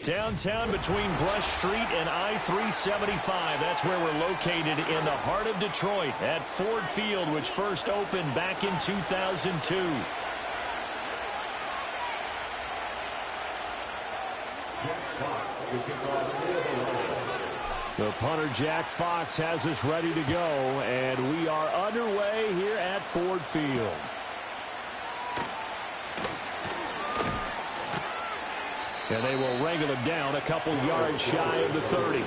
Downtown between Brush Street and I-375. That's where we're located in the heart of Detroit at Ford Field, which first opened back in 2002. The punter, Jack Fox, has us ready to go, and we are underway here at Ford Field. And they will wrangle him down a couple yards shy of the 30.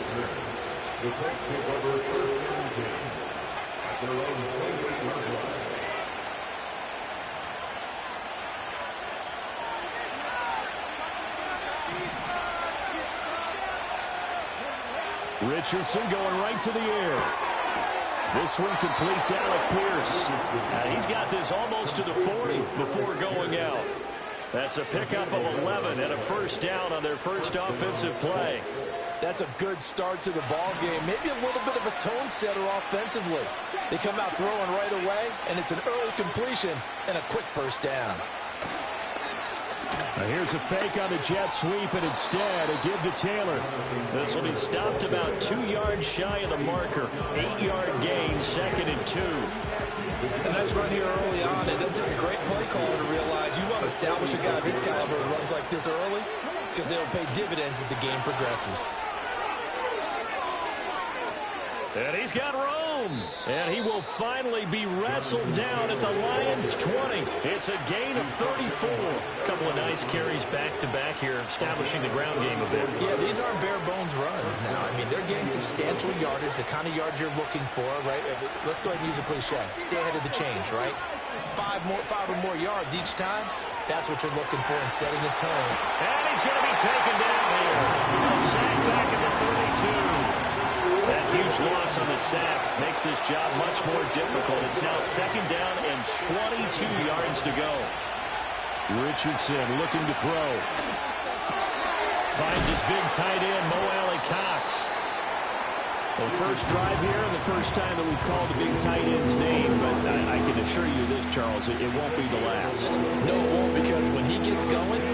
Richardson going right to the air. This one completes Alec Pierce. He's got this almost to the 40 before going out. That's a pickup of 11 and a first down on their first offensive play. That's a good start to the ball game. Maybe a little bit of a tone setter offensively. They come out throwing right away, and it's an early completion and a quick first down. Now here's a fake on the jet sweep, and instead a give to Taylor. This will be stopped about 2 yards shy of the marker. 8-yard gain, 2nd and 2. A nice run here early on. It doesn't take a great play caller to realize you want to establish a guy of his caliber who runs like this early, because they'll pay dividends as the game progresses. And he's got room. And he will finally be wrestled down at the Lions' 20. It's a gain of 34. A couple of nice carries back-to-back here, establishing the ground game a bit. Yeah, these aren't bare-bones runs now. I mean, they're getting substantial yardage, the kind of yards you're looking for, right? Let's go ahead and use a cliche. Stay ahead of the change, right? Five or more yards each time. That's what you're looking for in setting the tone. And he's going to be taken down here. A sack back at the 32. That huge loss on the sack makes this job much more difficult. It's now 2nd down and 22 yards to go. Richardson looking to throw. Finds his big tight end, Mo Alley-Cox. Well, first drive here and the first time that we've called the big tight end's name, but I can assure you this, Charles, it won't be the last. No, it won't, because when he gets going,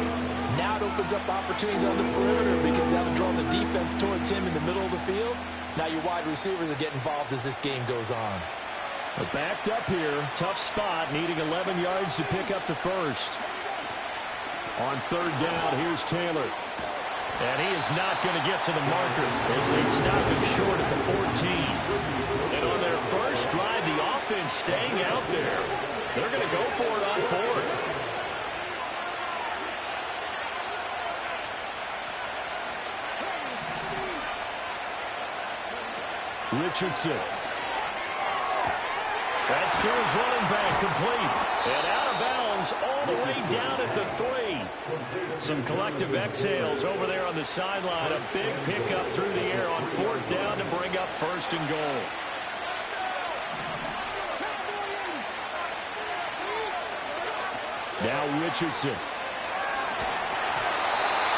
now it opens up opportunities on the perimeter because that'll draw the defense towards him in the middle of the field. Now your wide receivers will get involved as this game goes on. Backed up here, tough spot, needing 11 yards to pick up the first. On 3rd down, here's Taylor. And he is not going to get to the marker as they stop him short at the 14. And on their first drive, the offense staying out there. They're going to go for it on 4th. Richardson. That's to his running back, complete. And out of bounds all the way down at the 3. Some collective exhales over there on the sideline. A big pickup through the air on 4th down to bring up 1st and goal. Now Richardson.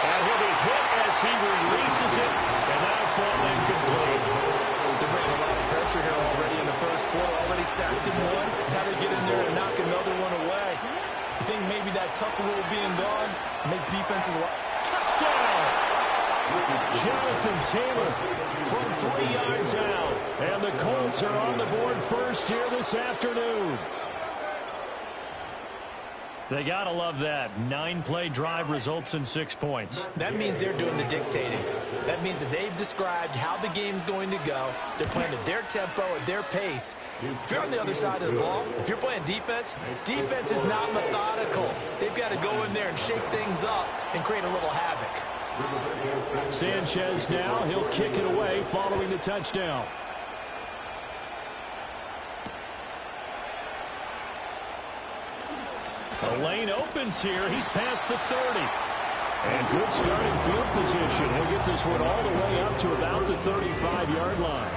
And he'll be hit as he releases it. And that'll fall incomplete. They're bringing a lot of pressure here already in the first quarter. Already sacked him once. How to get in there and knock another one away. I think maybe that Tucker rule being gone makes defenses a lot. Touchdown! Jonathan Taylor from 3 yards out. And the Colts are on the board first here this afternoon. They got to love that. 9-play drive results in 6 points. That means they're doing the dictating. That means that they've described how the game's going to go. They're playing at their tempo, at their pace. If you're on the other side of the ball, if you're playing defense, defense is not methodical. They've got to go in there and shake things up and create a little havoc. Sanchez now, he'll kick it away following the touchdown. The lane opens here. He's past the 30. And good starting field position. He'll get this one all the way up to about the 35-yard line.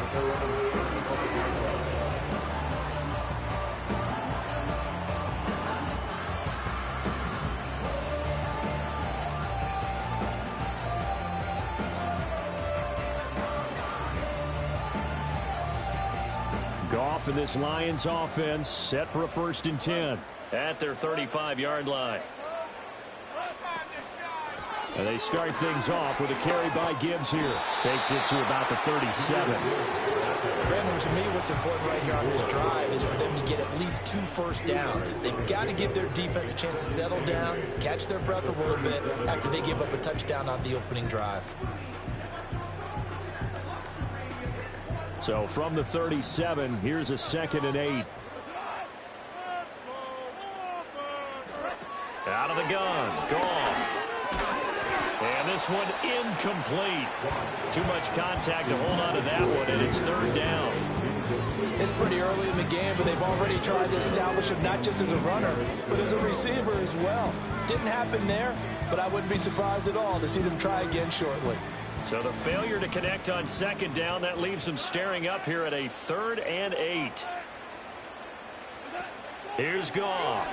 Goff and this Lions offense set for a 1st and 10 at their 35-yard line. And they start things off with a carry by Gibbs here. Takes it to about the 37. Brandon, to me, what's important right here on this drive is for them to get at least 2 first downs. They've got to give their defense a chance to settle down, catch their breath a little bit after they give up a touchdown on the opening drive. So from the 37, here's a 2nd and 8. Out of the gun. Goff. And this one incomplete. Too much contact to hold on to that one, and it's 3rd down. It's pretty early in the game, but they've already tried to establish him not just as a runner, but as a receiver as well. Didn't happen there, but I wouldn't be surprised at all to see them try again shortly. So the failure to connect on 2nd down, that leaves them staring up here at a 3rd and 8. Here's Goff.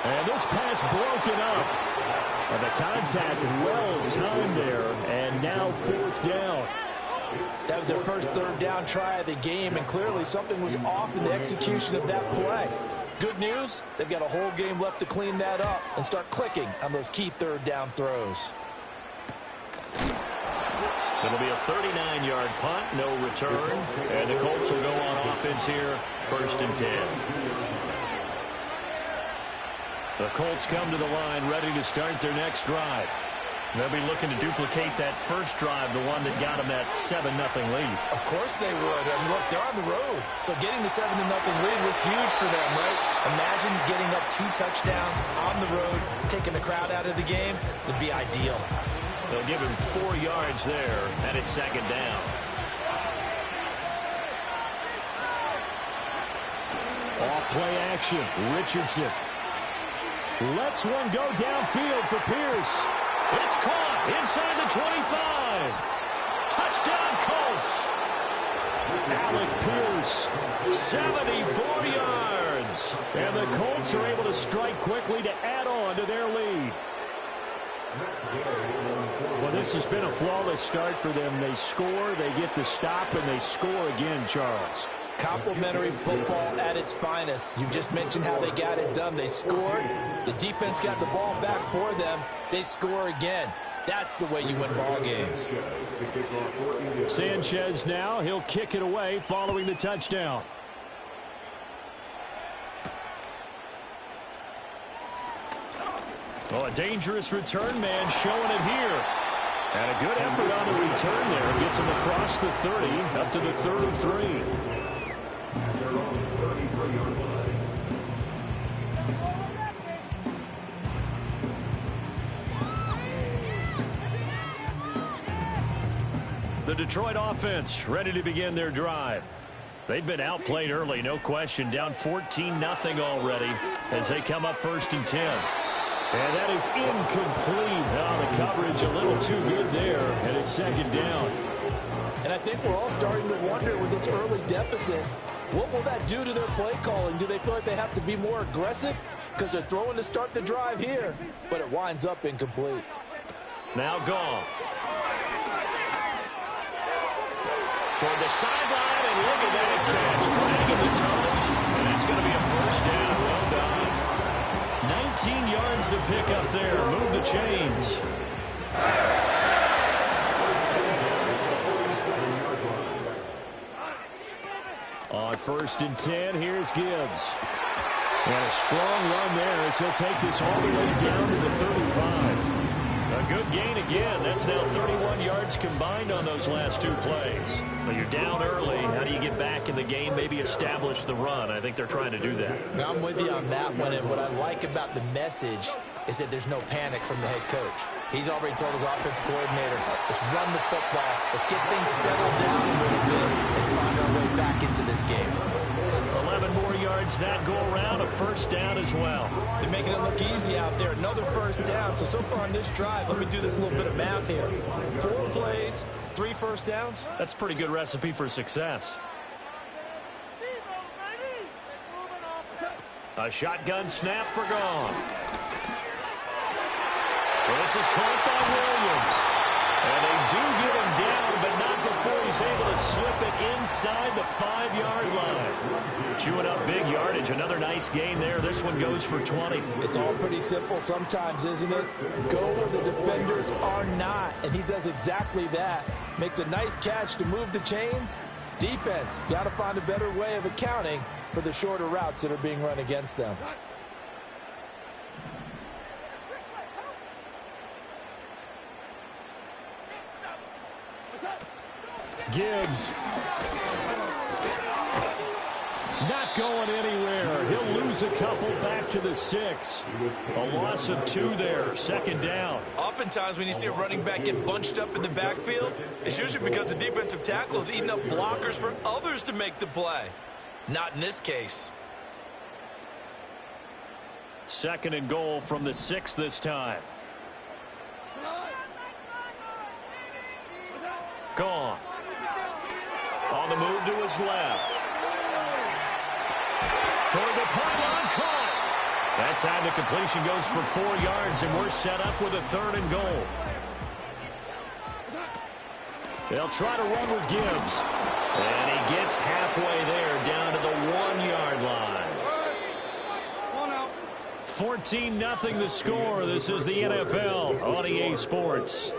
And this pass broken up. And the contact well timed there, and now 4th down. That was their first 3rd down try of the game, and clearly something was off in the execution of that play. Good news, they've got a whole game left to clean that up and start clicking on those key 3rd down throws. It'll be a 39-yard punt, no return, and the Colts will go on offense here, 1st and 10. The Colts come to the line ready to start their next drive. They'll be looking to duplicate that first drive, the one that got them that 7-0 lead. Of course they would. I mean, look, they're on the road. So getting the 7-0 lead was huge for them, right? Imagine getting up 2 touchdowns on the road, taking the crowd out of the game. Would be ideal. They'll give him 4 yards there, and it's 2nd down. Off play action. Richardson lets one go downfield for Pierce. It's caught inside the 25. Touchdown, Colts. Alec Pierce, 74 yards. And the Colts are able to strike quickly to add on to their lead. Well, this has been a flawless start for them. They score, they get the stop, and they score again, Charles. Complimentary football at its finest. You just mentioned how they got it done. They scored. The defense got the ball back for them. They score again. That's the way you win ball games. Sanchez now. He'll kick it away following the touchdown. Oh, a dangerous return man showing it here. And a good effort on the return there. Gets him across the 30 up to the 33. The Detroit offense ready to begin their drive. They've been outplayed early, no question. Down 14-0 already as they come up 1st and 10. And that is incomplete. Oh, the coverage a little too good there, and it's 2nd down. And I think we're all starting to wonder with this early deficit, what will that do to their play calling? Do they feel like they have to be more aggressive? Because they're throwing to start the drive here, but it winds up incomplete. Now Goff. Toward the sideline, and look at that catch. Dragging the toes, and that's going to be a 1st down. Well done. 19 yards to pick up there. Move the chains. On 1st and 10, here's Gibbs. And a strong run there as he'll take this all the way down to the 35. A good gain again. That's now 31 yards combined on those last 2 plays. But you're down early. How do you get back in the game? Maybe establish the run. I think they're trying to do that. Now, I'm with you on that one. And what I like about the message is that there's no panic from the head coach. He's already told his offensive coordinator, let's run the football. Let's get things settled down a little bit and find our way back into this game. 11 more yards that go around, a 1st down as well. They're making it look easy out there. Another 1st down. So far on this drive, let me do this little bit of math here. 4 plays, 3 1st downs. That's a pretty good recipe for success. A shotgun snap for Goff. Well, this is caught by Williams. And they do get him down, but not before he's able to slip it inside the 5-yard line. Chewing up big yardage. Another nice gain there. This one goes for 20. It's all pretty simple sometimes, isn't it? Go where the defenders are not, and he does exactly that. Makes a nice catch to move the chains. Defense, got to find a better way of accounting for the shorter routes that are being run against them. Gibbs. Not going anywhere. He'll lose a couple back to the 6. A loss of 2 there. 2nd down. Oftentimes when you see a running back get bunched up in the backfield, it's usually because the defensive tackle is eating up blockers for others to make the play. Not in this case. 2nd and goal from the 6 this time. Gone. On the move to his left. Toward the pylon, caught. That time the completion goes for 4 yards, and we're set up with a 3rd and goal. They'll try to run with Gibbs. And he gets halfway there, down to the 1-yard line. 14-0 the score. This is the NFL on EA Sports.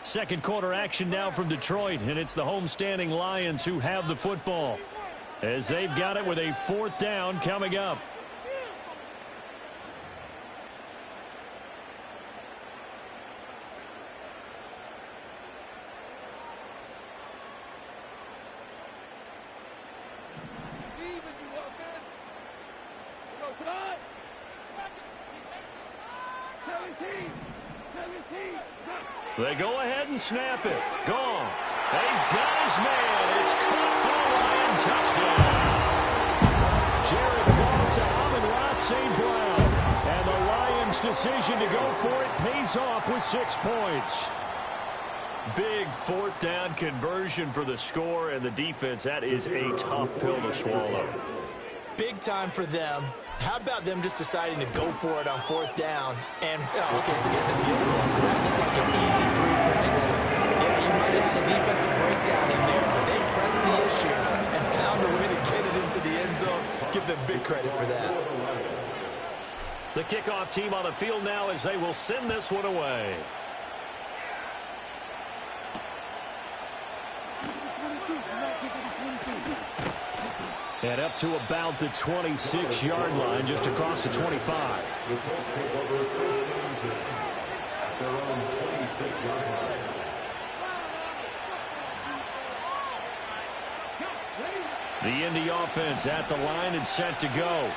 Second quarter action now from Detroit, and it's the homestanding Lions who have the football as they've got it with a 4th down coming up. They go ahead and snap it. Gone. He's got his man. It's caught for a Lion touchdown. Jared Goff to Amon-Ra St. Brown. And the Lions' decision to go for it pays off with 6 points. Big 4th down conversion for the score, and the defense, that is a tough pill to swallow. Big time for them. How about them just deciding to go for it on 4th down and, okay, forget the field goal, because that looked like an easy 3 points. Yeah, you might have had a defensive breakdown in there, but they pressed the issue and found a way to get it into the end zone. Give them big credit for that. The kickoff team on the field now as they will send this one away. And up to about the 26-yard line, just across the 25. The Indy offense at the line and set to go.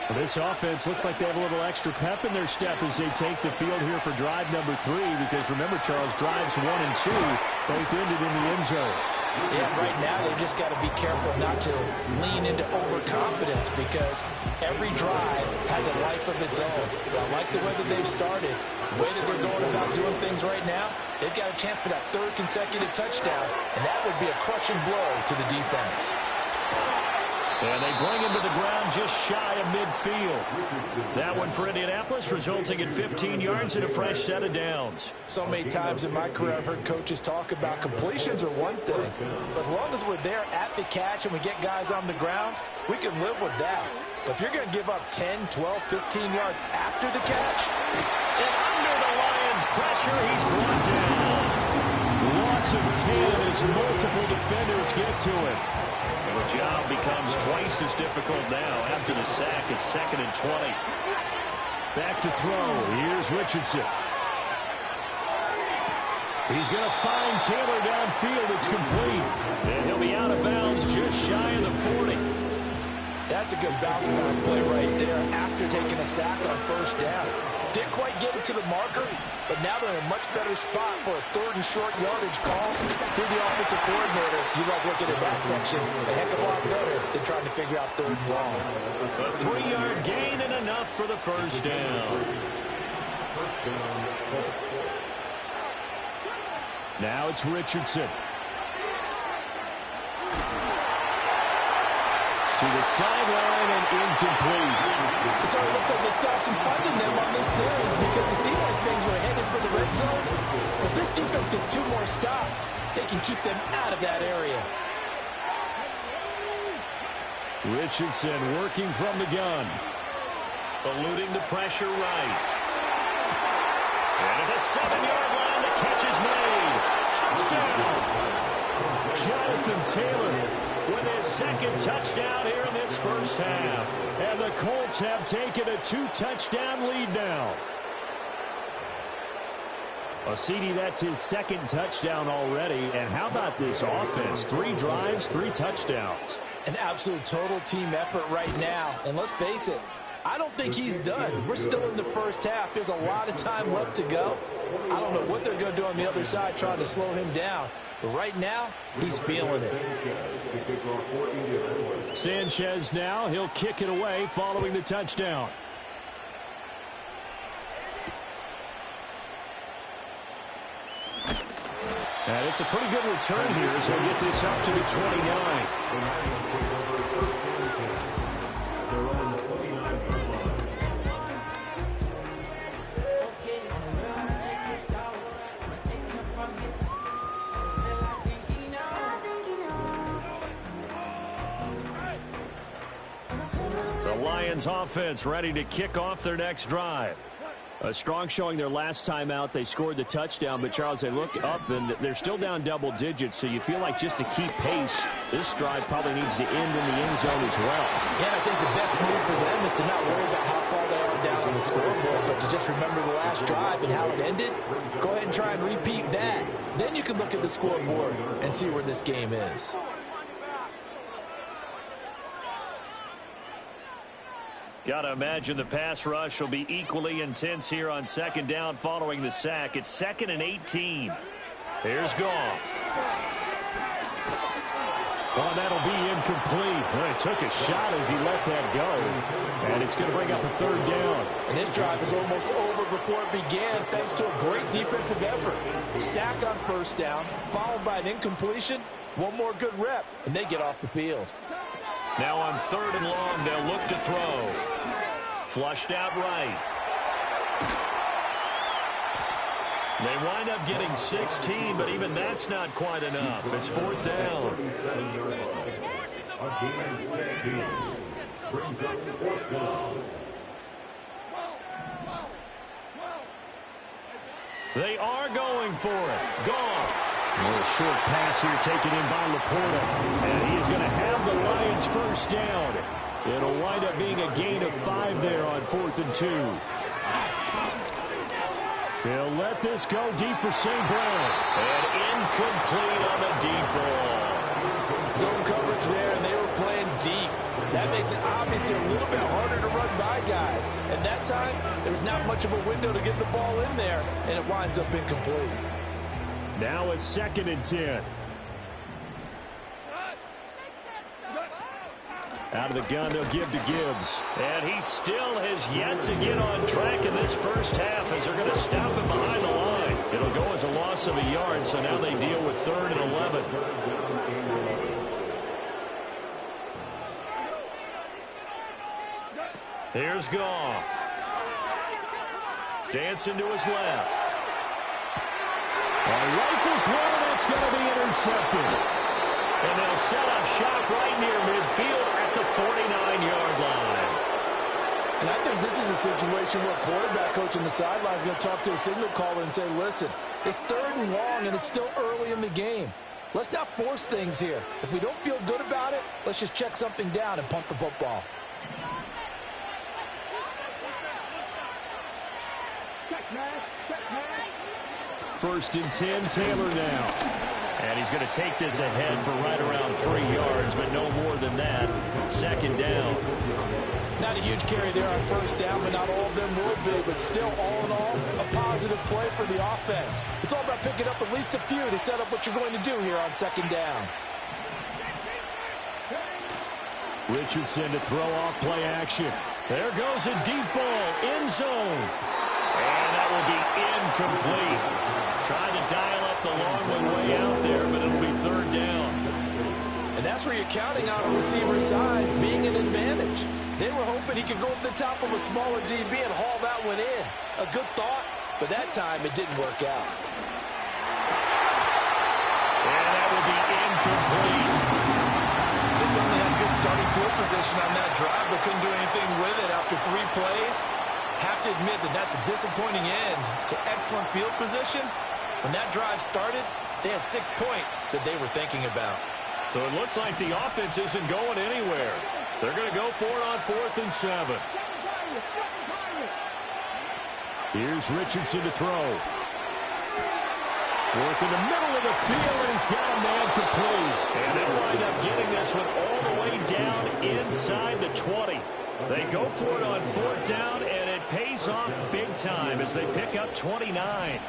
Well, this offense looks like they have a little extra pep in their step as they take the field here for drive number 3, because remember, Charles, drives 1 and 2 both ended in the end zone. Yeah, right now they've just got to be careful not to lean into overconfidence, because every drive has a life of its own. But I like the way that they've started, the way that they're going about doing things right now. They've got a chance for that 3rd consecutive touchdown, and that would be a crushing blow to the defense. And they bring him to the ground just shy of midfield. That one for Indianapolis, resulting in 15 yards and a fresh set of downs. So many times in my career I've heard coaches talk about completions are one thing, but as long as we're there at the catch and we get guys on the ground, we can live with that. But if you're going to give up 10, 12, 15 yards after the catch, and under the Lions' pressure, he's brought down. Loss of 10 as multiple defenders get to it. The job becomes twice as difficult now after the sack. It's 2nd and 20. Back to throw. Here's Richardson. He's going to find Taylor downfield. It's complete. And he'll be out of bounds just shy of the 40. That's a good bounce back play right there after taking a sack on 1st down. Didn't quite get it to the marker, but now they're in a much better spot for a 3rd and short yardage call. Through the offensive coordinator, you like looking at that section a heck of a lot better than trying to figure out 3rd and long. A 3-yard gain and enough for the 1st down. Now it's Richardson. To the sideline and incomplete. So so it looks like they stopped some funding them on this series because it seemed like things were headed for the red zone. If this defense gets 2 more stops, they can keep them out of that area. Richardson working from the gun. Eluding the pressure right. And at the 7-yard line, the catch is made. Touchdown! Jonathan Taylor with his 2nd touchdown here in this first half. And the Colts have taken a 2-touchdown lead now. Well, CD, that's his 2nd touchdown already. And how about this offense? 3 drives, 3 touchdowns. An absolute total team effort right now. And let's face it, I don't think he's done. We're still in the first half. There's a lot of time left to go. I don't know what they're going to do on the other side trying to slow him down. But right now, he's feeling it. Sanchez now. He'll kick it away following the touchdown. And it's a pretty good return here as he'll get this up to the 29. The Lions offense ready to kick off their next drive. A strong showing their last time out. They scored the touchdown, but Charles, they look up and they're still down double digits, so you feel like just to keep pace, this drive probably needs to end in the end zone as well. Yeah, I think the best move for them is to not worry about how far they are down on the scoreboard, but to just remember the last drive and how it ended. Go ahead and try and repeat that. Then you can look at the scoreboard and see where this game is. Got to imagine the pass rush will be equally intense here on 2nd down following the sack. It's 2nd and 18. Here's Goff. Well, that'll be incomplete. Well, he took a shot as he let that go. And it's going to bring up a 3rd down. And this drive is almost over before it began thanks to a great defensive effort. Sack on 1st down, followed by an incompletion. One more good rep, and they get off the field. Now on 3rd and long, they'll look to throw. Flushed out right. They wind up getting 16, but even that's not quite enough. It's 4th down. They are going for it. Goff. A little short pass here taken in by Laporta. And he is going to have the Lions 1st down. It'll wind up being a gain of 5 there on 4th and 2. He'll let this go deep for St. Brown. And incomplete on the deep ball. Zone coverage there, and they were playing deep. That makes it obviously a little bit harder to run by guys. At that time, there was not much of a window to get the ball in there, and it winds up incomplete. Now a 2nd and 10. Out of the gun, they'll give to Gibbs. And he still has yet to get on track in this first half as they're going to stop him behind the line. It'll go as a loss of a yard, so now they deal with 3rd and 11. Here's Goff. Dancing to his left. Rifles one, that's going to be intercepted. And they'll set up shop right near midfield at the 49-yard line. And I think this is a situation where a quarterback coach on the sideline is going to talk to a signal caller and say, listen, it's 3rd and long and it's still early in the game. Let's not force things here. If we don't feel good about it, let's just check something down and punt the football. First and 10, Taylor now. And he's going to take this ahead for right around 3 yards, but no more than that. 2nd down. Not a huge carry there on 1st down, but not all of them will be. But still, all in all, a positive play for the offense. It's all about picking up at least a few to set up what you're going to do here on 2nd down. Richardson to throw off play action. There goes a deep ball, end zone. And that will be incomplete. Trying to dial up the long one way out there, but it'll be 3rd down. And that's where you're counting on a receiver's size being an advantage. They were hoping he could go over the top of a smaller DB and haul that one in. A good thought, but that time it didn't work out. And that will be incomplete. They certainly had good starting field position on that drive, but couldn't do anything with it after 3 plays. Have to admit that that's a disappointing end to excellent field position. When that drive started, they had 6 points that they were thinking about. So it looks like the offense isn't going anywhere. They're going to go for it on 4th and 7. Here's Richardson to throw. Working the middle of the field, and he's got a man complete. And they'll wind up getting this one all the way down inside the 20. They go for it on 4th down, and it pays off big time as they pick up 29.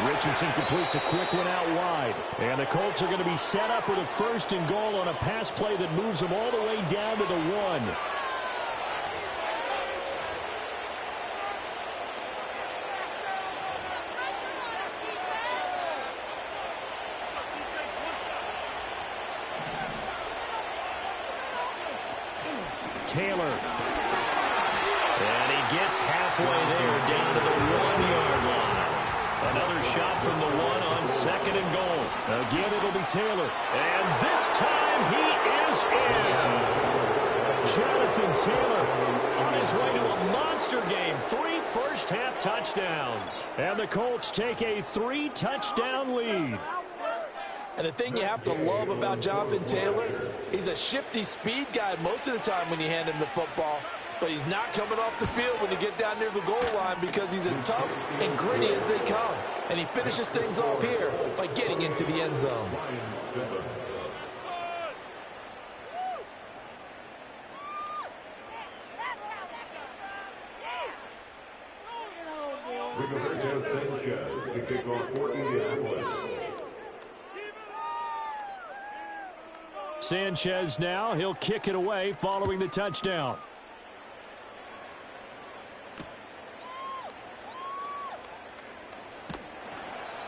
Richardson completes a quick one out wide. And the Colts are going to be set up with a 1st and goal on a pass play that moves them all the way down to the 1. Taylor. And he gets halfway there down to the 1-yard line. Another shot from the 1 on 2nd and goal. Again, it'll be Taylor. And this time he is in. Yes. Jonathan Taylor on his way to a monster game. 3 first-half touchdowns. And the Colts take a 3-touchdown lead. And the thing you have to love about Jonathan Taylor, he's a shifty speed guy most of the time when you hand him the football. But he's not coming off the field when you get down near the goal line because he's as tough and gritty as they come. And he finishes things off here by getting into the end zone. Sanchez now, he'll kick it away following the touchdown.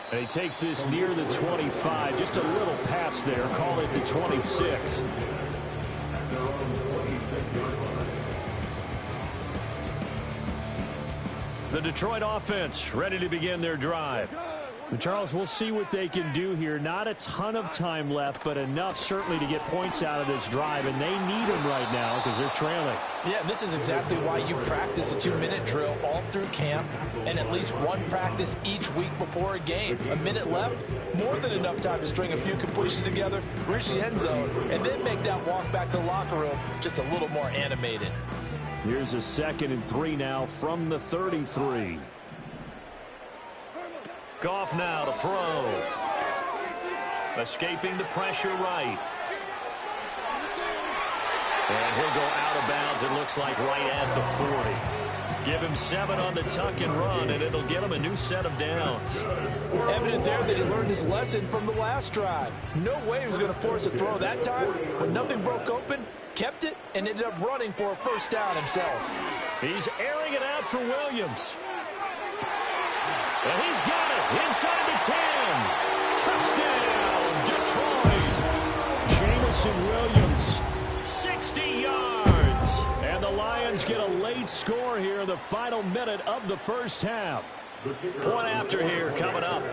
And he takes this near the 25. Just a little pass there. Call it the 26. The Detroit offense ready to begin their drive. And Charles, we'll see what they can do here. Not a ton of time left, but enough certainly to get points out of this drive. And they need them right now because they're trailing. Yeah, and this is exactly why you practice a 2-minute drill all through camp and at least one practice each week before a game. A minute left, more than enough time to string a few completions together, reach the end zone, and then make that walk back to the locker room just a little more animated. Here's a 2nd and 3 now from the 33. Goff now to throw. Escaping the pressure right. And he'll go out of bounds, it looks like, right at the 40. Give him 7 on the tuck and run, and it'll get him a new set of downs. Evident there that he learned his lesson from the last drive. No way he was going to force a throw that time. When nothing broke open, kept it, and ended up running for a 1st down himself. He's airing it out for Williams. And he's got it inside the 10. Touchdown, Detroit. Jamison Williams, 60 yards. And the Lions get a late score here in the final minute of the 1st half. Point after here coming up.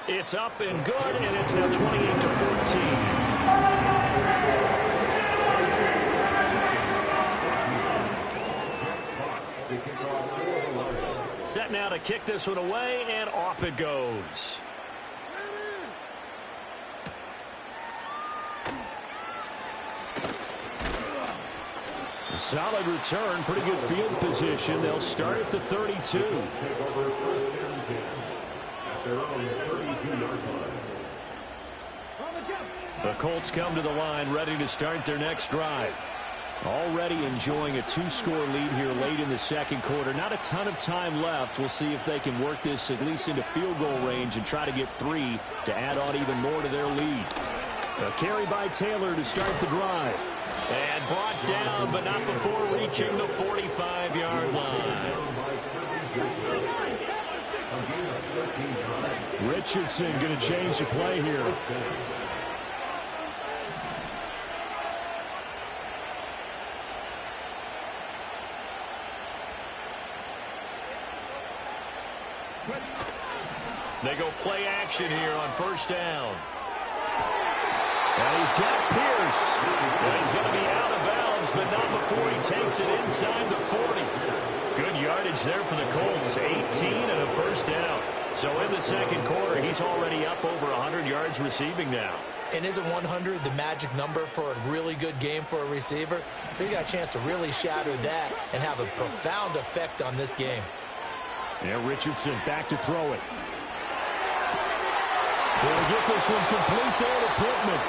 It's up and good, and it's now 28-14. Set now to kick this one away, and off it goes. A solid return, pretty good field position. They'll start at the 32. The Colts come to the line ready to start their next drive. Already enjoying a 2-score lead here late in the 2nd quarter. Not a ton of time left. We'll see if they can work this at least into field goal range and try to get 3 to add on even more to their lead. A carry by Taylor to start the drive. And brought down, but not before reaching the 45-yard line. Richardson going to change the play here. They go play action here on first down. And he's got Pierce. And he's going to be out of bounds, but not before he takes it inside the 40. Good yardage there for the Colts. 18 and a first down. So in the second quarter, he's already up over 100 yards receiving now. And isn't 100 the magic number for a really good game for a receiver? So he got a chance to really shatter that and have a profound effect on this game. Yeah, Richardson back to throw it. They'll get this one complete there to Pittman.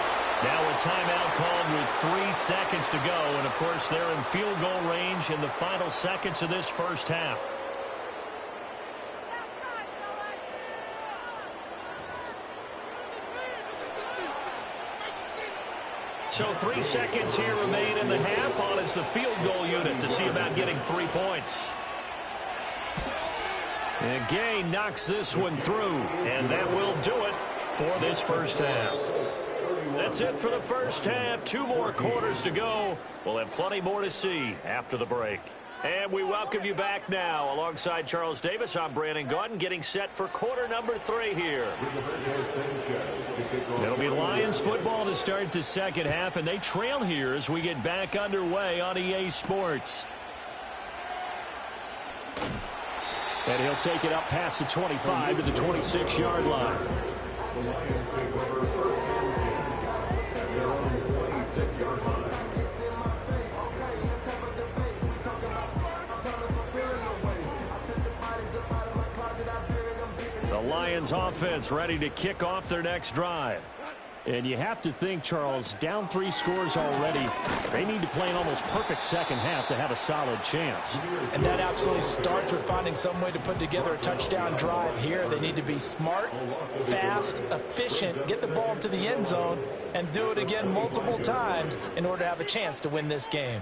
Now a timeout called with 3 seconds to go. And, of course, they're in field goal range in the final seconds of this first half. So 3 seconds here remain in the half. On is the field goal unit to see about getting 3 points. And Gay knocks this one through. And that will do it for this first half. That's it for the first half. 2 more quarters to go. We'll have plenty more to see after the break. And we welcome you back now. Alongside Charles Davis, I'm Brandon Gaudin, getting set for quarter number 3 here. It'll be Lions football to start the second half, and they trail here as we get back underway on EA Sports. And he'll take it up past the 25 to the 26-yard line. The Lions offense ready to kick off their next drive. And you have to think, Charles, down 3 scores already. They need to play an almost perfect second half to have a solid chance. And that absolutely starts with finding some way to put together a touchdown drive here. They need to be smart, fast, efficient, get the ball to the end zone, and do it again multiple times in order to have a chance to win this game.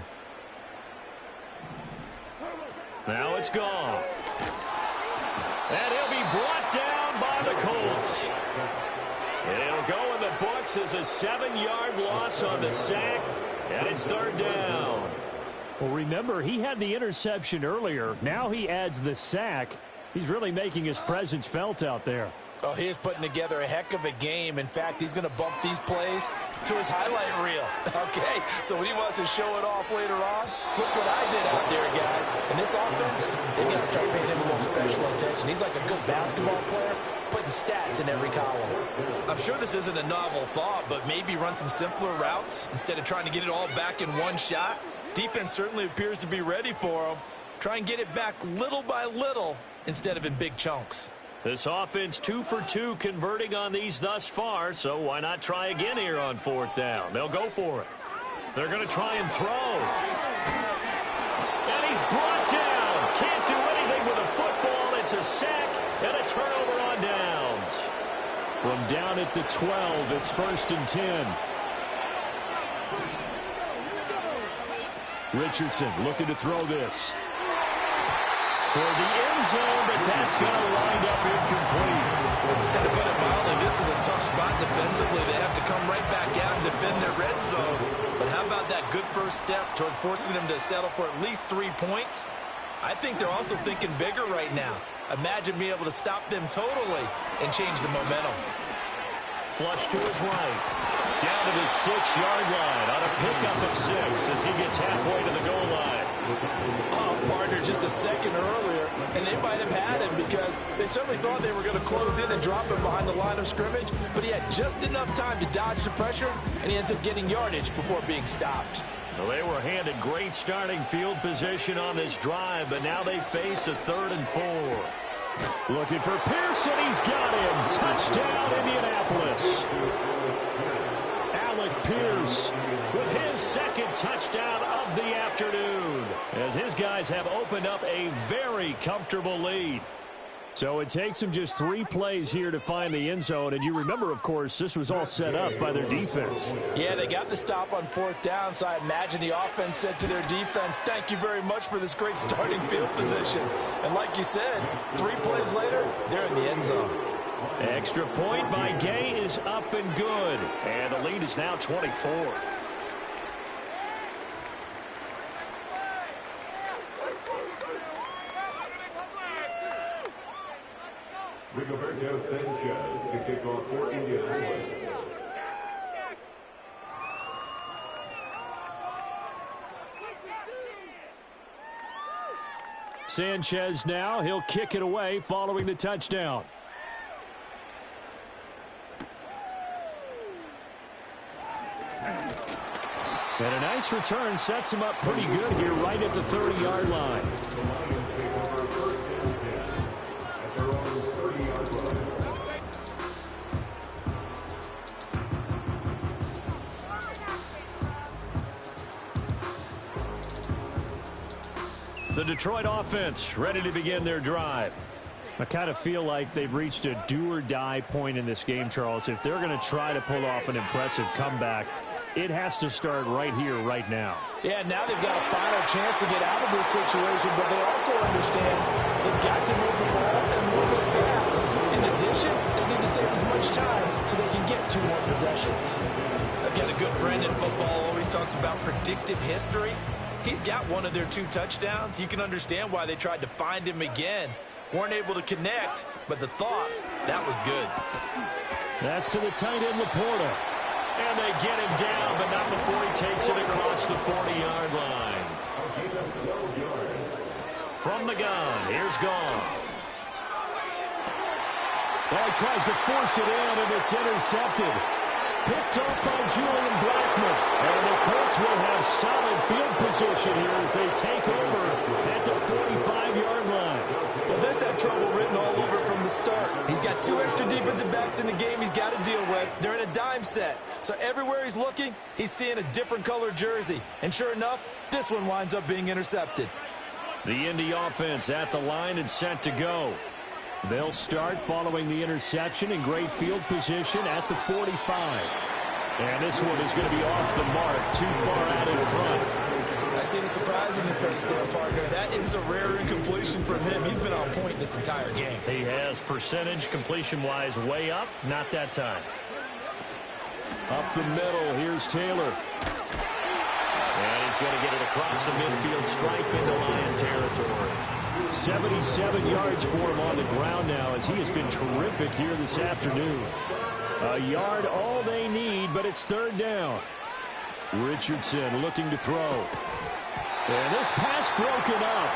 Now it's gone. And he'll be brought down by the Colts. It'll go in the books as a 7-yard loss on the sack, and it's third down. Well, remember, he had the interception earlier. Now he adds the sack. He's really making his presence felt out there. Oh, he is putting together a heck of a game. In fact, he's going to bump these plays to his highlight reel. Okay, so when he wants to show it off later on, look what I did out there, guys. And this offense, they've got to start paying him a little special attention. He's like a good basketball player, putting stats in every column. I'm sure this isn't a novel thought, but maybe run some simpler routes instead of trying to get it all back in one shot. Defense certainly appears to be ready for him. Try and get it back little by little instead of in big chunks. This offense 2 for 2 converting on these thus far, so why not try again here on 4th down? They'll go for it. They're going to try and throw. And he's brought down. Can't do anything with a football. It's a sack and a turnover on downs. From down at the 12, it's 1st and 10. Richardson looking to throw this. Toward the end zone, but that's going to wind up incomplete. And to put it mildly, this is a tough spot defensively. They have to come right back out and defend their red zone. But how about that good first step towards forcing them to settle for at least 3 points? I think they're also thinking bigger right now. Imagine being able to stop them totally and change the momentum. Flush to his right. Down to the 6-yard line on a pickup of 6 as he gets halfway to the goal line. Partner just a second earlier, and they might have had him because they certainly thought they were going to close in and drop him behind the line of scrimmage, but he had just enough time to dodge the pressure, and he ends up getting yardage before being stopped. Well, they were handed great starting field position on this drive, but now they face a 3rd and 4. Looking for Pearson. He's got him. Touchdown, Indianapolis. Alec Pierce with his 2nd touchdown of the afternoon, as his guys have opened up a very comfortable lead. So it takes them just 3 plays here to find the end zone. And you remember, of course, this was all set up by their defense. Yeah, they got the stop on 4th down, so I imagine the offense said to their defense, thank you very much for this great starting field position. And like you said, 3 plays later, they're in the end zone. Extra point by Gay is up and good. And the lead is now 24. Rigoberto Sanchez to kick off for Indianapolis. Sanchez now, he'll kick it away following the touchdown. And a nice return sets him up pretty good here right at the 30-yard line. The Detroit offense ready to begin their drive. I kind of feel like they've reached a do-or-die point in this game, Charles. If they're going to try to pull off an impressive comeback, it has to start right here, right now. Yeah, now they've got a final chance to get out of this situation, but they also understand they've got to move the ball and move it fast. In addition, they need to save as much time so they can get 2 more possessions. Again, a good friend in football always talks about predictive history. He's got one of their 2 touchdowns. You can understand why they tried to find him again. Weren't able to connect, but the thought, that was good. That's to the tight end, Laporta. And they get him down, but not before he takes it across the 40-yard line. From the gun, here's Goff. Well, he tries to force it in, and it's intercepted. Picked off by Julian Blackmon. And the Colts will have solid field position here as they take over at the 45-yard line. Well, this had trouble written all over from the start. He's got 2 extra defensive backs in the game he's got to deal with. They're in a dime set. So everywhere he's looking, he's seeing a different color jersey. And sure enough, this one winds up being intercepted. The Indy offense at the line and set to go. They'll start following the interception in great field position at the 45. And this one is going to be off the mark, too far out in front. I see the surprise in your face there, partner. That is a rare incompletion from him. He's been on point this entire game. He has percentage completion-wise way up, not that time. Up the middle, here's Taylor. And he's going to get it across the midfield stripe into Lion territory. 77 yards for him on the ground now as he has been terrific here this afternoon. A yard all they need, but it's 3rd down. Richardson looking to throw. And this pass broken up.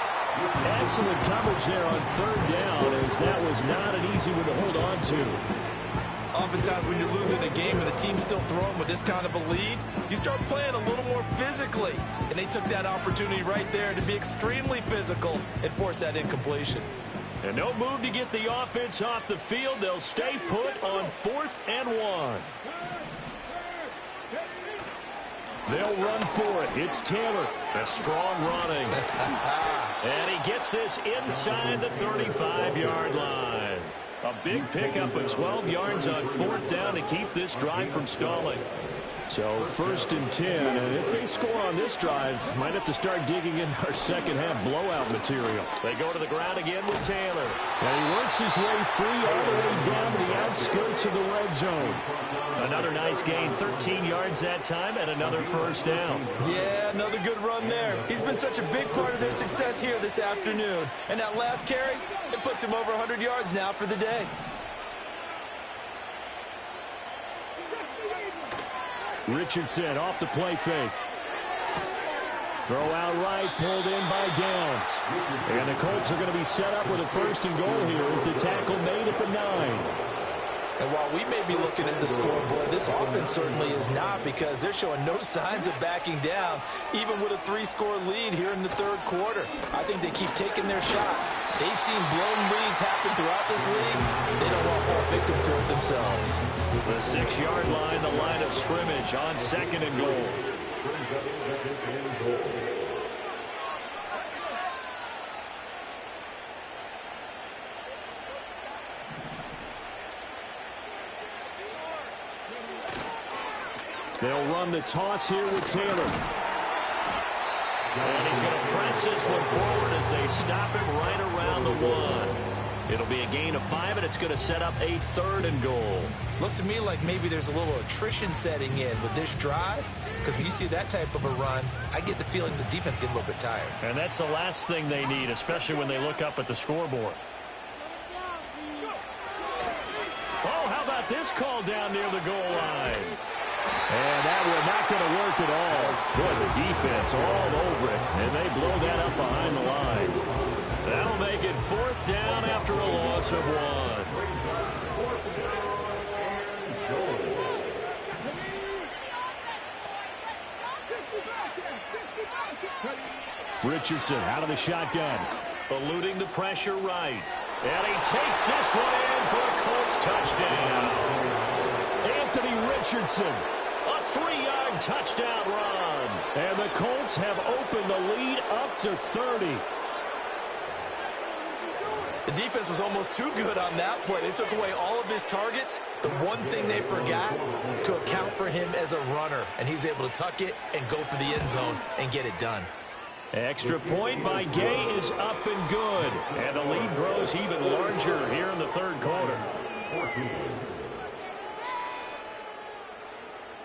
Excellent coverage there on 3rd down as that was not an easy one to hold on to. Oftentimes when you're losing a game and the team's still throwing with this kind of a lead, you start playing a little more physically. And they took that opportunity right there to be extremely physical and force that incompletion. And no move to get the offense off the field. They'll stay put on 4th and 1. They'll run for it. It's Taylor. A strong running. And he gets this inside the 35-yard line. A big pickup of 12 yards on 4th down to keep this drive from stalling. So 1st and 10, and if they score on this drive, might have to start digging in our second half blowout material. They go to the ground again with Taylor. And he works his way free all the way down to the outskirts of the red zone. Another nice gain, 13 yards that time, and another 1st down. Yeah, another good run there. He's been such a big part of their success here this afternoon. And that last carry, it puts him over 100 yards now for the day. Richardson off the play fake. Throw out right, pulled in by Downs. And the Colts are going to be set up with a 1st and goal here as the tackle made at the 9. And while we may be looking at the scoreboard, this offense certainly is not, because they're showing no signs of backing down, even with a 3-score lead here in the 3rd quarter. I think they keep taking their shots. They've seen blown leads happen throughout this league. They don't want to fall victim to it themselves. The 6-yard line, the line of scrimmage on 2nd and goal. They'll run the toss here with Taylor. And he's going to press this one forward as they stop him right around the 1. It'll be a gain of 5, and it's going to set up a 3rd and goal. Looks to me like maybe there's a little attrition setting in with this drive, because when you see that type of a run, I get the feeling the defense getting a little bit tired. And that's the last thing they need, especially when they look up at the scoreboard. Oh, how about this call down near the goal line? And that one not going to work at all. Boy, the defense all over it, and they blow that up behind the line. That'll make it 4th down after a loss of 1. Richardson out of the shotgun. Eluding the pressure right. And he takes this one in for a Colts touchdown. Anthony Richardson, a 3-yard touchdown run. And the Colts have opened the lead up to 30. The defense was almost too good on that play. They took away all of his targets. The one thing they forgot, to account for him as a runner. And he's able to tuck it and go for the end zone and get it done. Extra point by Gay is up and good. And the lead grows even larger here in the 3rd quarter. 14.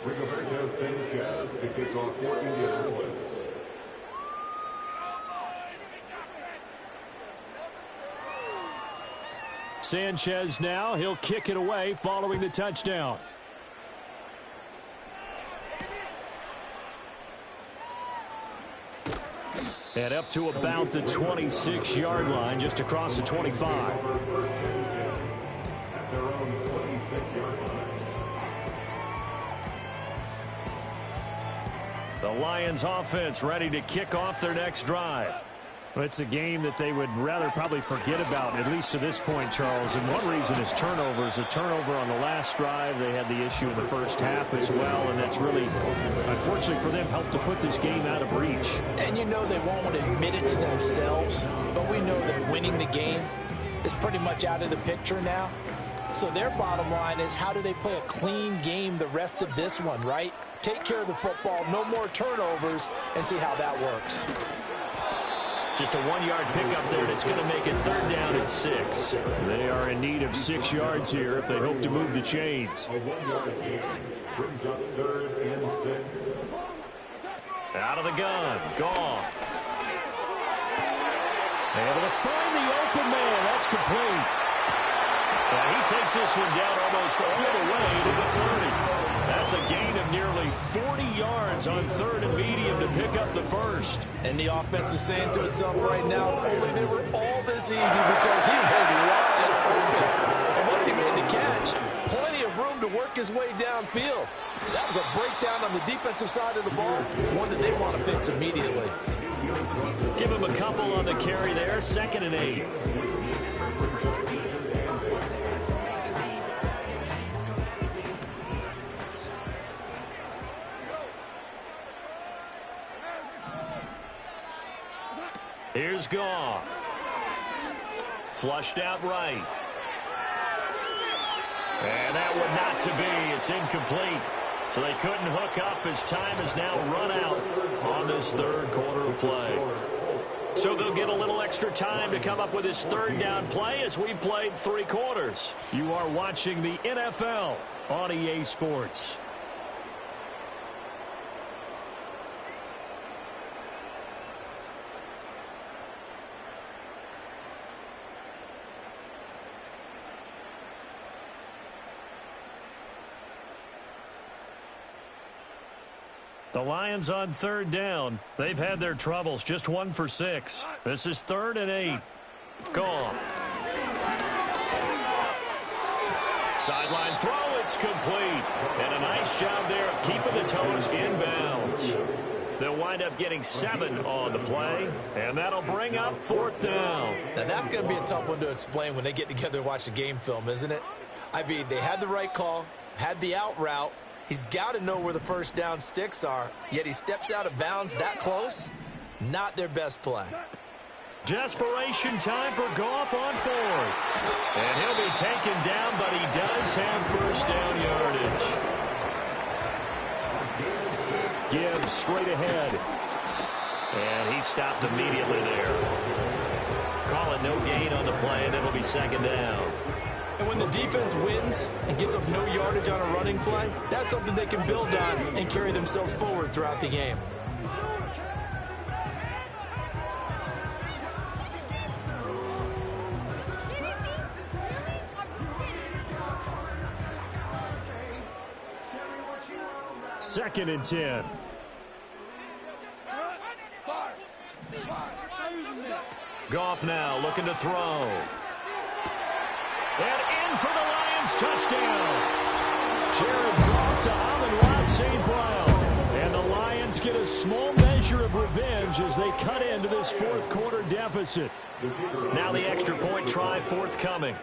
Rigoberto Sanchez to kick off for Indianapolis. Sanchez now, he'll kick it away following the touchdown. And up to about the 26-yard line, just across the 25. At their own 26-yard line. The Lions offense ready to kick off their next drive. Well, it's a game that they would rather probably forget about, at least to this point, Charles. And one reason is turnovers. A turnover on the last drive. They had the issue in the first half as well, and that's really, unfortunately for them, helped to put this game out of reach. And you know they won't admit it to themselves, but we know that winning the game is pretty much out of the picture now. So their bottom line is, how do they play a clean game the rest of this one, right? Take care of the football, no more turnovers, and see how that works. Just a 1-yard pickup there, and it's going to make it 3rd down and 6. They are in need of 6 yards here if they hope to move the chains. A 1-yard gain brings up 3rd and 6. Out of the gun, Goff. Able to find the open man. That's complete. And he takes this one down almost all the way to the 30. That's a gain of nearly 40 yards on 3rd and medium to pick up the 1st. And the offense is saying to itself right now, only they were all this easy because he was wide open. And once he made the catch, plenty of room to work his way downfield. That was a breakdown on the defensive side of the ball, one that they want to fix immediately. Give him a couple on the carry there, 2nd and 8. Here's Goff. Flushed out right. And that one not to be. It's incomplete. So they couldn't hook up as time has now run out on this 3rd quarter of play. So they'll get a little extra time to come up with this 3rd down play as we played 3 quarters. You are watching the NFL on EA Sports. The Lions on 3rd down. They've had their troubles. Just 1 for 6. This is 3rd and 8. Gone. Sideline throw. It's complete. And a nice job there of keeping the toes in bounds. They'll wind up getting 7 on the play. And that'll bring up 4th down. Now that's going to be a tough one to explain when they get together and watch the game film, isn't it? I mean, they had the right call, had the out route. He's got to know where the 1st down sticks are, yet he steps out of bounds that close. Not their best play. Desperation time for Goff on 4th. And he'll be taken down, but he does have 1st down yardage. Gibbs straight ahead. And he stopped immediately there. Calling no gain on the play, and it'll be second down. And when the defense wins and gets up no yardage on a running play, that's something they can build on and carry themselves forward throughout the game. Second and 10. Goff now looking to throw. And in for the Lions touchdown. Jared Goff to Amon-Ra St. Brown. And the Lions get a small measure of revenge as they cut into this fourth quarter deficit. Now the extra point try forthcoming.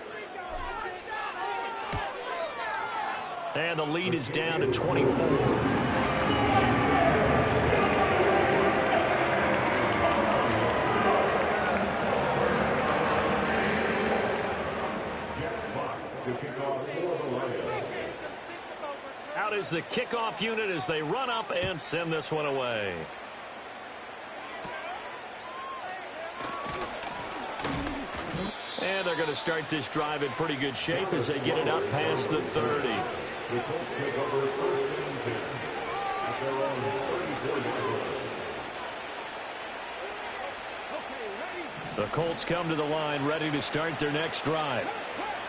And the lead is down to 24. Out is the kickoff unit as they run up and send this one away. And they're going to start this drive in pretty good shape as they get it up past the 30. The Colts come to the line ready to start their next drive.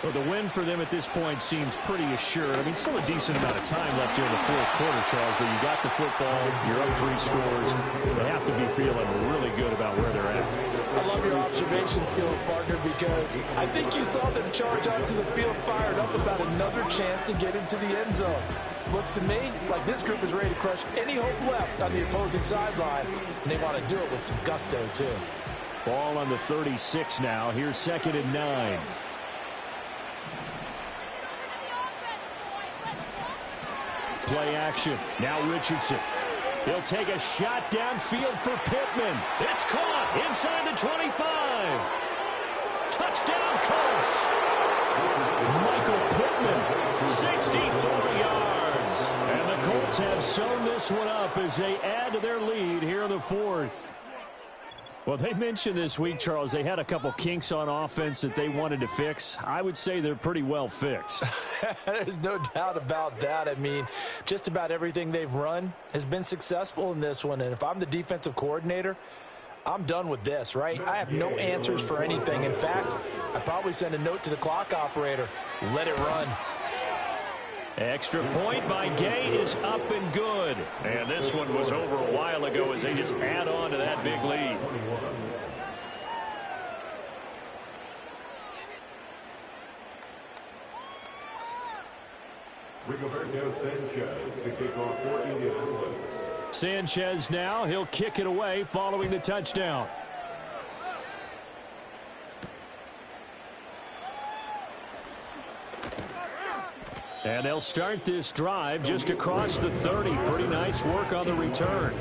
Well, the win for them at this point seems pretty assured. I mean, still a decent amount of time left here in the fourth quarter, Charles, but you got the football, you're up 3 scores. They have to be feeling really good about where they're at. I love your observation skills, partner, because I think you saw them charge onto the field fired up about another chance to get into the end zone. Looks to me like this group is ready to crush any hope left on the opposing sideline, and they want to do it with some gusto, too. Ball on the 36 now. Here's second and 9. Play action. Now Richardson. He'll take a shot downfield for Pittman. It's caught inside the 25. Touchdown, Colts. Michael Pittman, 64 yards. And the Colts have sewn this one up as they add to their lead here in the fourth. Well, they mentioned this week, Charles, they had a couple kinks on offense that they wanted to fix. I would say they're pretty well fixed. There's no doubt about that. I mean, just about everything they've run has been successful in this one. And if I'm the defensive coordinator, I'm done with this, right? I have no answers for anything. In fact, I'd probably send a note to the clock operator. Let it run. Extra point by Gay is up and good. And this one was over a while ago as they just add on to that big lead. Rigoberto Sanchez to kick off for Indianapolis. Sanchez now, he'll kick it away following the touchdown. And they'll start this drive just across the 30. Pretty nice work on the return.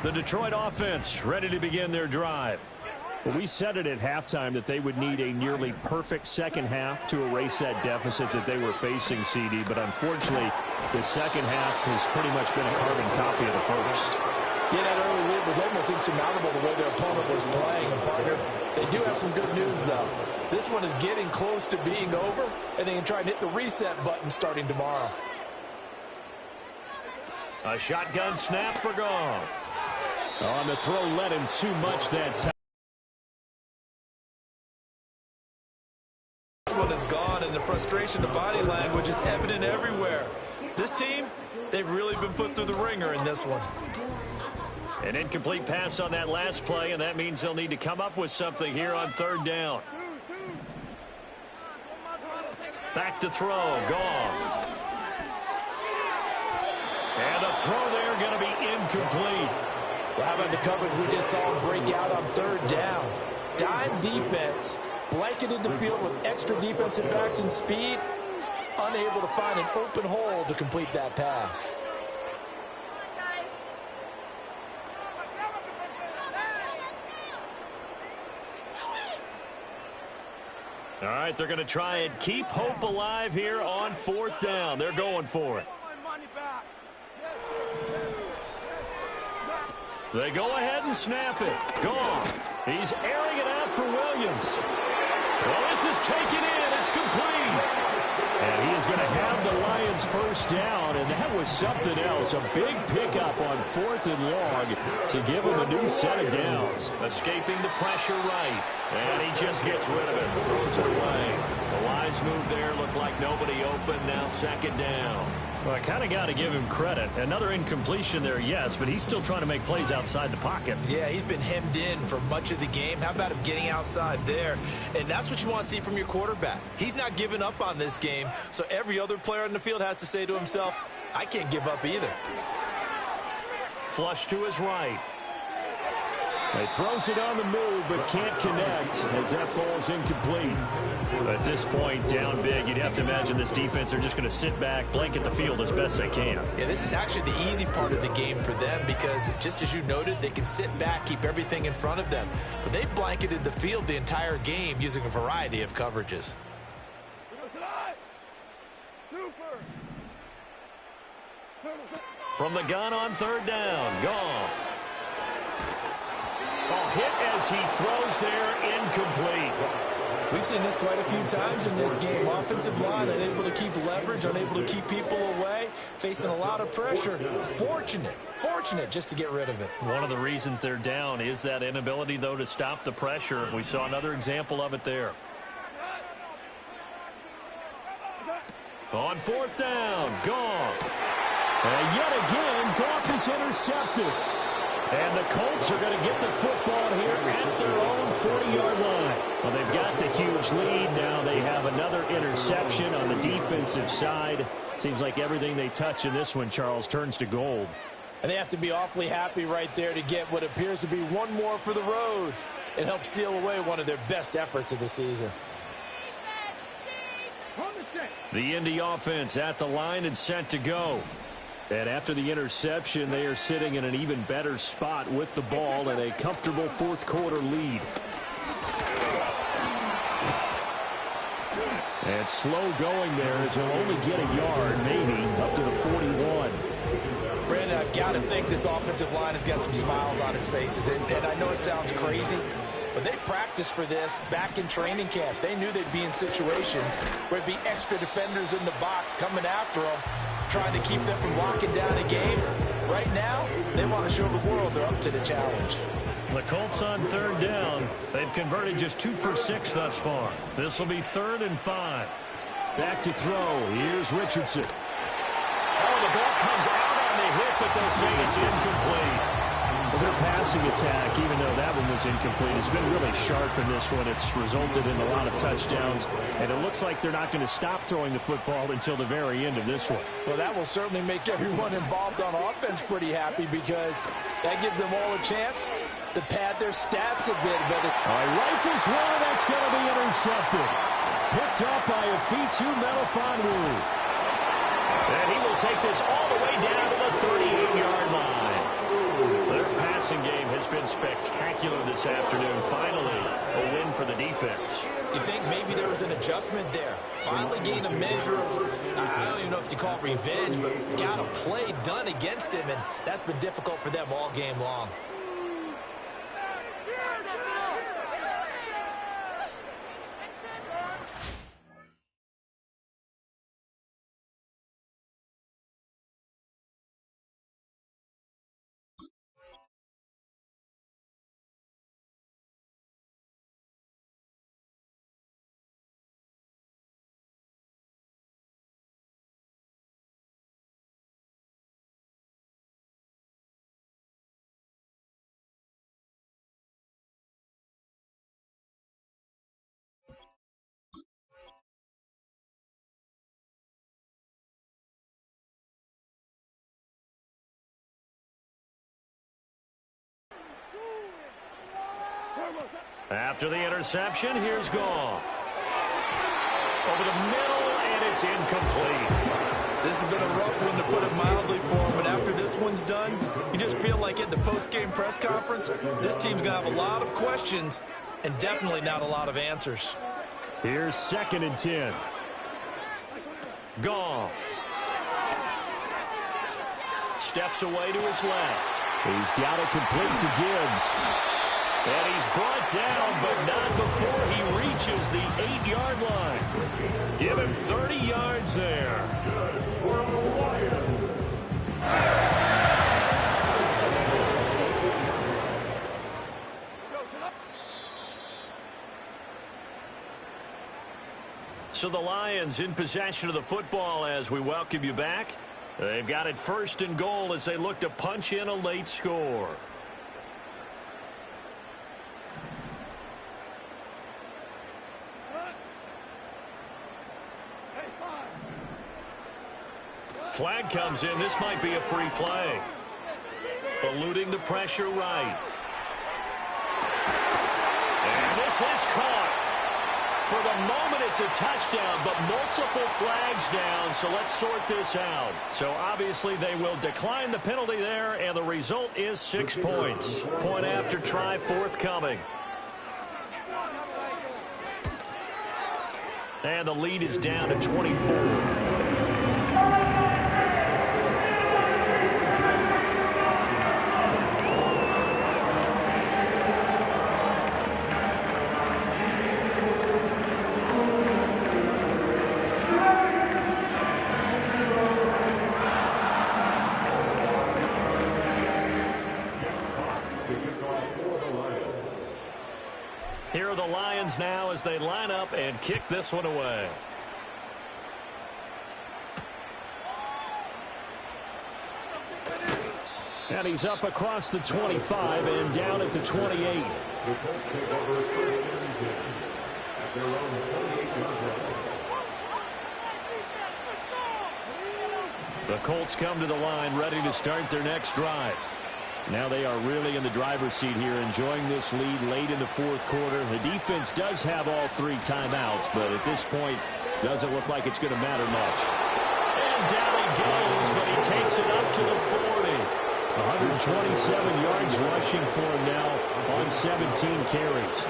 The Detroit offense ready to begin their drive. Well, we said it at halftime that they would need a nearly perfect second half to erase that deficit that they were facing, CD. But unfortunately, the second half has pretty much been a carbon copy of the first. Yeah, that early lead was almost insurmountable the way their opponent was playing. And, partner, they do have some good news, though. This one is getting close to being over, and they can try and hit the reset button starting tomorrow. A shotgun snap for Goff. On the throw, led him too much that time. This one is gone, and the frustration of body language is evident everywhere. This team, they've really been put through the ringer in this one. An incomplete pass on that last play, and that means they'll need to come up with something here on third down. Back to throw, Goff. And the throw there going to be incomplete. Well, how about the coverage we just saw him break out on third down? Dime defense, blanketed the field with extra defensive backs and speed, unable to find an open hole to complete that pass. All right, they're going to try and keep hope alive here on 4th down. They're going for it. They go ahead and snap it. Goff. He's airing it out for Williams. Well, this is taken in. It's complete. And he is going to have the Lions first down, and that was something else. A big pickup on 4th and long to give him a new set of downs. Escaping the pressure right. And he just gets rid of it. Throws it away. The wise move there looked like nobody open. Now 2nd down. Well, I kind of got to give him credit. Another incompletion there, yes, but he's still trying to make plays outside the pocket. Yeah, he's been hemmed in for much of the game. How about him getting outside there? And that's what you want to see from your quarterback. He's not giving up on this game, so every other player on the field has to say to himself, I can't give up either. Flush to his right. He throws it on the move, but can't connect as that falls incomplete. At this point, down big, you'd have to imagine this defense are just going to sit back, blanket the field as best they can. Yeah, this is actually the easy part of the game for them because, just as you noted, they can sit back, keep everything in front of them. But they've blanketed the field the entire game using a variety of coverages. From the gun on 3rd down, Goff. Oh, hit as he throws there, incomplete. We've seen this quite a few times in this game. Offensive line unable to keep leverage, unable to keep people away, facing a lot of pressure. Fortunate just to get rid of it. One of the reasons they're down is that inability, though, to stop the pressure. We saw another example of it there. On 4th down, Goff. And yet again, Goff is intercepted. And the Colts are going to get the football here at their own 40-yard line. Well, they've got the huge lead. Now they have another interception on the defensive side. Seems like everything they touch in this one, Charles, turns to gold. And they have to be awfully happy right there to get what appears to be one more for the road. It helps seal away one of their best efforts of the season. The Indy offense at the line and set to go. And after the interception, they are sitting in an even better spot with the ball and a comfortable 4th quarter lead. And slow going there as he'll only get a yard, maybe, up to the 41. Brandon, I've got to think this offensive line has got some smiles on its faces. And I know it sounds crazy, but they practiced for this back in training camp. They knew they'd be in situations where there'd be extra defenders in the box coming after them, trying to keep them from locking down a game. Right now, they want to show the world they're up to the challenge. The Colts on 3rd down. They've converted just 2 for 6 thus far. This will be 3rd and 5. Back to throw. Here's Richardson. Oh, the ball comes out on the hit, but they'll say it's incomplete. Well, their passing attack, even though that one was incomplete, has been really sharp in this one. It's resulted in a lot of touchdowns, and it looks like they're not going to stop throwing the football until the very end of this one. Well, that will certainly make everyone involved on offense pretty happy because that gives them all a chance to pad their stats a bit. But rifles one, that's going to be intercepted. Picked up by Afitu Melifonwu. And he will take this all the way down to the 38-yard line. Their passing game has been spectacular this afternoon. Finally, a win for the defense. You think maybe there was an adjustment there. Finally gained a measure of, I don't even know if you call it revenge, but got a play done against him, and that's been difficult for them all game long. After the interception, here's Goff. Over the middle, and it's incomplete. this has been a rough one, to put it mildly, for him. But after this one's done, you just feel like at the post-game press conference, this team's going to have a lot of questions and definitely not a lot of answers. Here's 2nd and 10. Goff. Steps away to his left. He's got it complete to Gibbs. And he's brought down, but not before he reaches the 8-yard line. Give him 30 yards there. So the Lions in possession of the football as we welcome you back. They've got it 1st and goal as they look to punch in a late score. Flag comes in. This might be a free play. Eluding the pressure right. And this is caught. For the moment, it's a touchdown, but multiple flags down, so let's sort this out. So obviously they will decline the penalty there, and the result is 6 points. Point after try forthcoming. And the lead is down to 24. Here are the Lions now as they line up and kick this one away. And he's up across the 25 and down at the 28. The Colts come to the line ready to start their next drive. Now they are really in the driver's seat here, enjoying this lead late in the 4th quarter. The defense does have all 3 timeouts, but at this point, doesn't look like it's going to matter much. And down he goes, but he takes it up to the 40. 127 yards rushing for him now on 17 carries.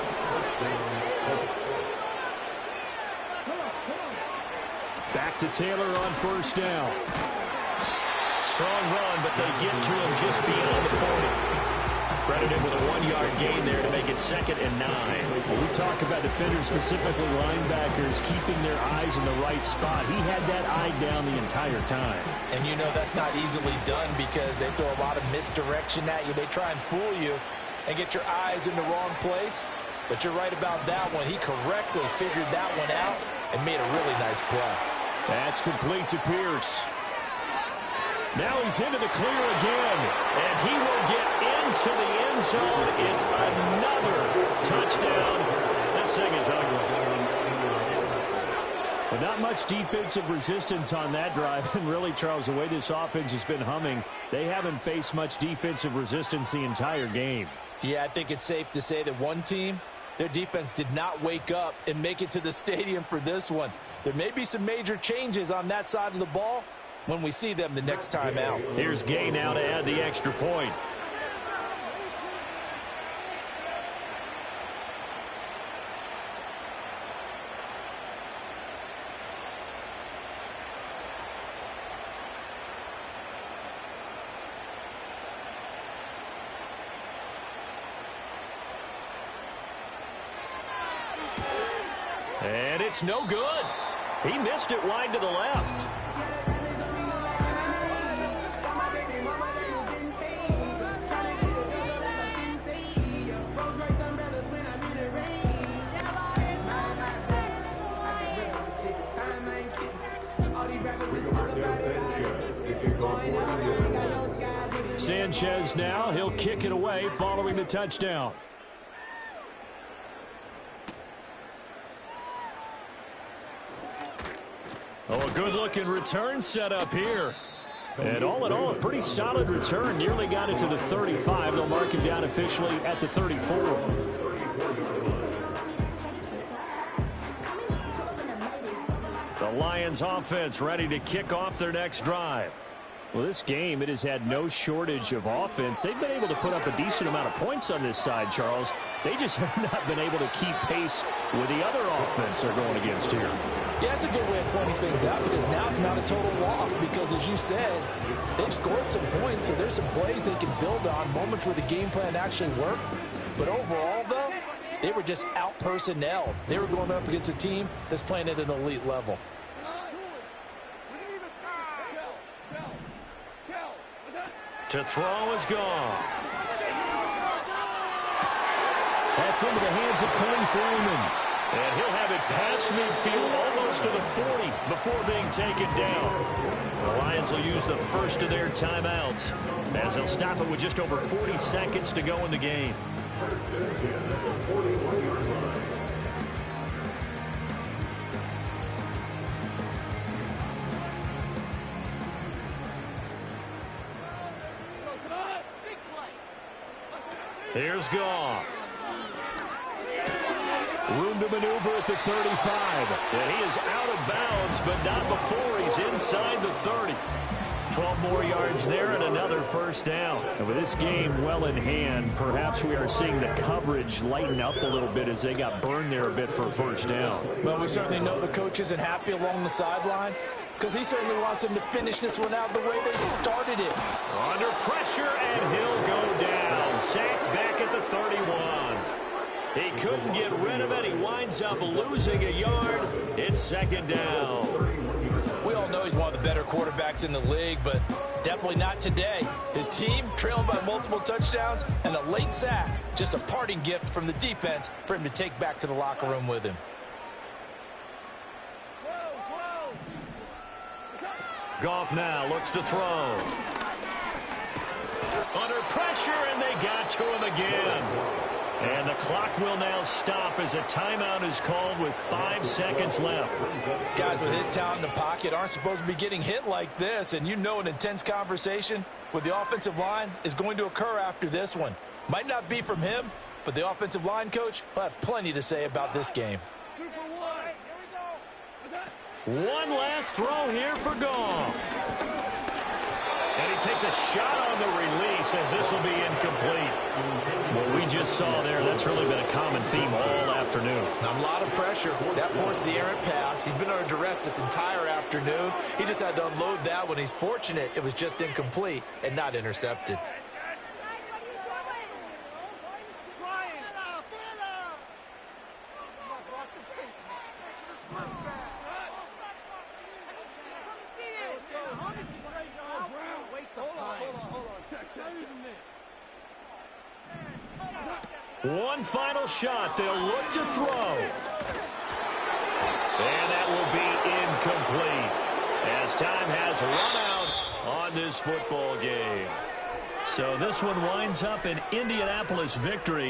Back to Taylor on 1st down. Strong run, but they get to him just beyond the 40. Credited with a 1-yard gain there to make it 2nd and 9. When we talk about defenders, specifically linebackers, keeping their eyes in the right spot, he had that eye down the entire time. And you know that's not easily done because they throw a lot of misdirection at you. They try and fool you and get your eyes in the wrong place. But you're right about that one. He correctly figured that one out and made a really nice play. That's complete to Pierce. Now he's into the clear again, and he will get into the end zone. It's another touchdown. This thing is ugly. But not much defensive resistance on that drive. And really, Charles, the way this offense has been humming, they haven't faced much defensive resistance the entire game. Yeah, I think it's safe to say that one team, their defense did not wake up and make it to the stadium for this one. There may be some major changes on that side of the ball when we see them the next time out. Here's Gay now to add the extra point. And it's no good. He missed it wide to the left. Sanchez now, he'll kick it away following the touchdown. Oh, a good-looking return set up here. And all in all, a pretty solid return. Nearly got it to the 35. They'll mark him down officially at the 34. The Lions offense ready to kick off their next drive. Well, this game, it has had no shortage of offense. They've been able to put up a decent amount of points on this side, Charles. They just have not been able to keep pace with the other offense they're going against here. Yeah, it's a good way of pointing things out because now it's not a total loss because, as you said, they've scored some points, so there's some plays they can build on, moments where the game plan actually worked. But overall, though, they were just out-personnelled. They were going up against a team that's playing at an elite level. To throw is gone. That's into the hands of Corey Freeman. And he'll have it past midfield almost to the 40 before being taken down. The Lions will use the first of their timeouts as they'll stop it with just over 40 seconds to go in the game. Here's Goff. Room to maneuver at the 35. And he is out of bounds, but not before he's inside the 30. 12 more yards there and another first down. And with this game well in hand, perhaps we are seeing the coverage lighten up a little bit as they got burned there a bit for a first down. Well, we certainly know the coach isn't happy along the sideline because he certainly wants them to finish this one out the way they started it. Under pressure, and he'll go down. Sacked back at the 31. He couldn't get rid of it. He winds up losing a yard. It's second down. We all know he's one of the better quarterbacks in the league, but definitely not today. His team trailing by multiple touchdowns and a late sack. Just a parting gift from the defense for him to take back to the locker room with him. Goff now looks to throw. Under pressure, and they got to him again. And the clock will now stop as a timeout is called with 5 seconds left. Guys with his talent in the pocket aren't supposed to be getting hit like this, and you know an intense conversation with the offensive line is going to occur after this one. Might not be from him, but the offensive line coach will have plenty to say about this game. One last throw here for Goff. And he takes a shot on the release as this will be incomplete. What we just saw there, that's really been a common theme all afternoon. A lot of pressure. That forced the errant pass. He's been under duress this entire afternoon. He just had to unload that one. He's fortunate it was just incomplete and not intercepted. One final shot. They'll look to throw. And that will be incomplete as time has run out on this football game. So this one winds up an Indianapolis victory.